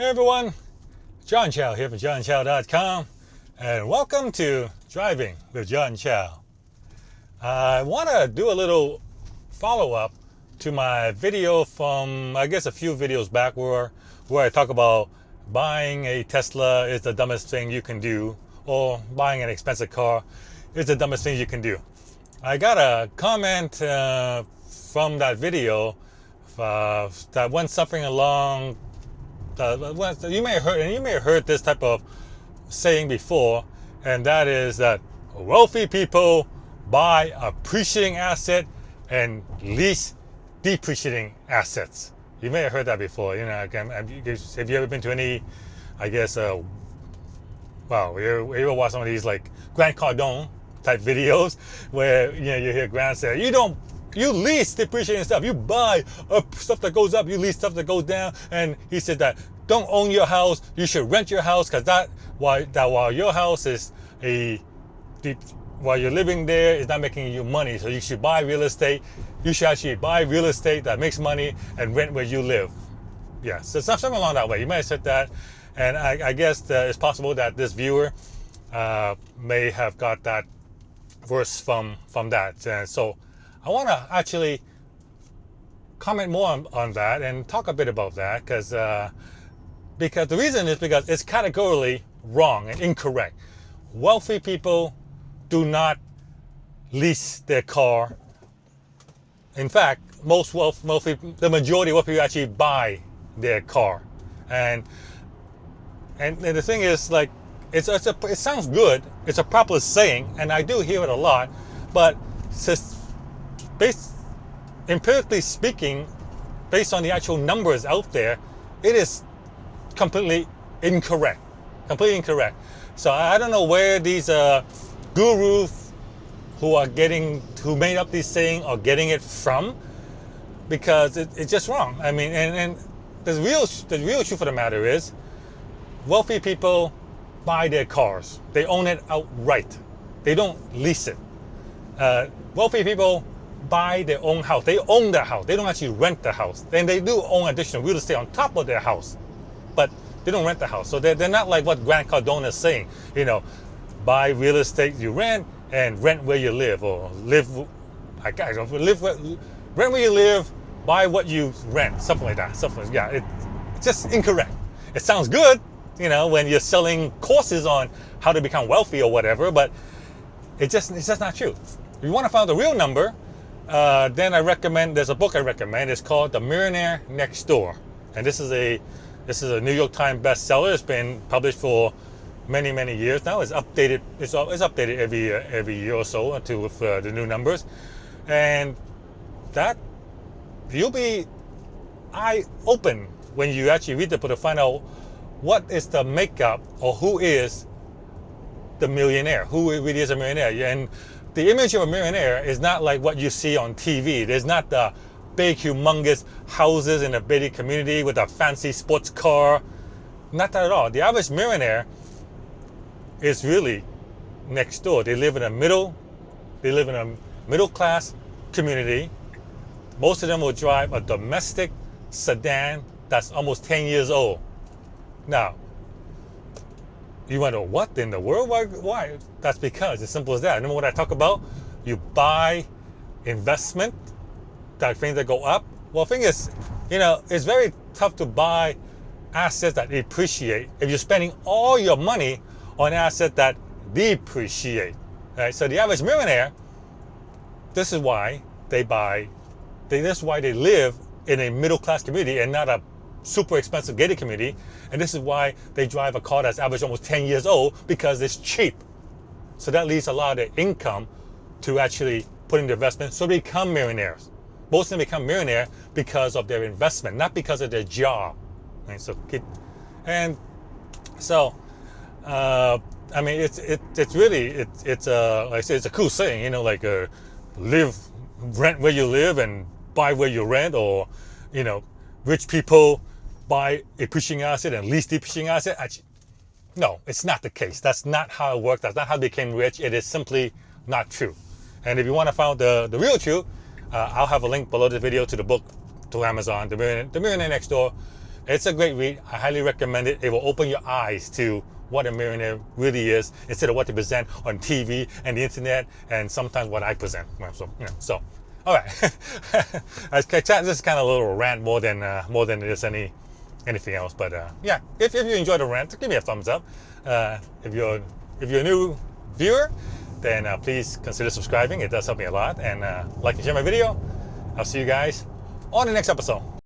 Hey everyone, John Chow here from johnchow.com, and welcome to Driving with John Chow. I want to do a little follow-up to my video from, I guess, a few videos back where I talk about buying a Tesla is the dumbest thing you can do, or buying an expensive car is the dumbest thing you can do. I got a comment from that video that went something along. You may have heard this type of saying before, and that is that wealthy people buy appreciating asset and lease depreciating assets. You may have heard that before. You know, have you ever been to any, I guess, you ever watch some of these like Grant Cardone type videos where you hear Grant say, you lease depreciating stuff. You buy stuff that goes up. You lease stuff that goes down. And he said that don't own your house. You should rent your house, because while your house is while you're living there, it's not making you money. So you should buy real estate. You should actually buy real estate that makes money and rent where you live. Yeah, so something along that way. You may have said that, and I guess it's possible that this viewer may have got that verse from that. And so I want to actually comment more on that and talk a bit about that, because the reason is because it's categorically wrong and incorrect. Wealthy people do not lease their car. In fact, the majority of wealthy people actually buy their car, and the thing is, like, it sounds good. It's a popular saying, and I do hear it a lot, but empirically speaking, based on the actual numbers out there, it is completely incorrect. So I don't know where these gurus who made up these sayings are getting it from, because it's just wrong. I mean, and the real truth of the matter is, wealthy people buy their cars. They own it outright. They don't lease it. Wealthy people buy their own house. They own their house. They don't actually rent the house. And they do own additional real estate on top of their house, but they don't rent the house. So they're not like what Grant Cardone is saying. Buy real estate you rent and rent where you live, or rent where you live, buy what you rent, something like that. It's just incorrect. It sounds good, when you're selling courses on how to become wealthy or whatever, but it's just not true. If you want to find the real number, then there's a book I recommend. It's called The Millionaire Next Door, and this is a New York Times bestseller. It's been published for many years now. It's updated. It's updated every year or so with the new numbers, and that you'll be eye open when you actually read the book to find out what is the makeup, or who is the millionaire, who really is a millionaire. And the image of a millionaire is not like what you see on TV. There's not the big, humongous houses in a big community with a fancy sports car. Not that at all. The average millionaire is really next door. They live in a middle class community. Most of them will drive a domestic sedan that's almost 10 years old. Now, you wonder, what in the world? Why? That's because it's simple as that. Remember what I talk about? You buy investment, things that go up. Well, the thing is, it's very tough to buy assets that depreciate if you're spending all your money on assets that depreciate. Right? So the average millionaire, this is why they live in a middle class community and not a super expensive gated community. And this is why they drive a car that's average almost 10 years old, because it's cheap. So that leaves a lot of their income to actually put into investment. So they become millionaires. Most of them become millionaire because of their investment, not because of their job. Right? I mean, it's really like I say, it's a cool saying, rent where you live and buy where you rent, or rich people buy appreciating asset and lease depreciating asset. Actually, no, it's not the case. That's not how it works. That's not how they became rich. It is simply not true. And if you want to find the real truth, I'll have a link below the video to the book, to Amazon, The Millionaire Next Door. It's a great read. I highly recommend it. It will open your eyes to what a millionaire really is, instead of what they present on TV and the internet, and sometimes what I present. So all right. This is kind of a little rant more than it is anything else. But yeah, if you enjoyed the rant, give me a thumbs up. If you're a new viewer, then please consider subscribing. It does help me a lot. And like and share my video. I'll see you guys on the next episode.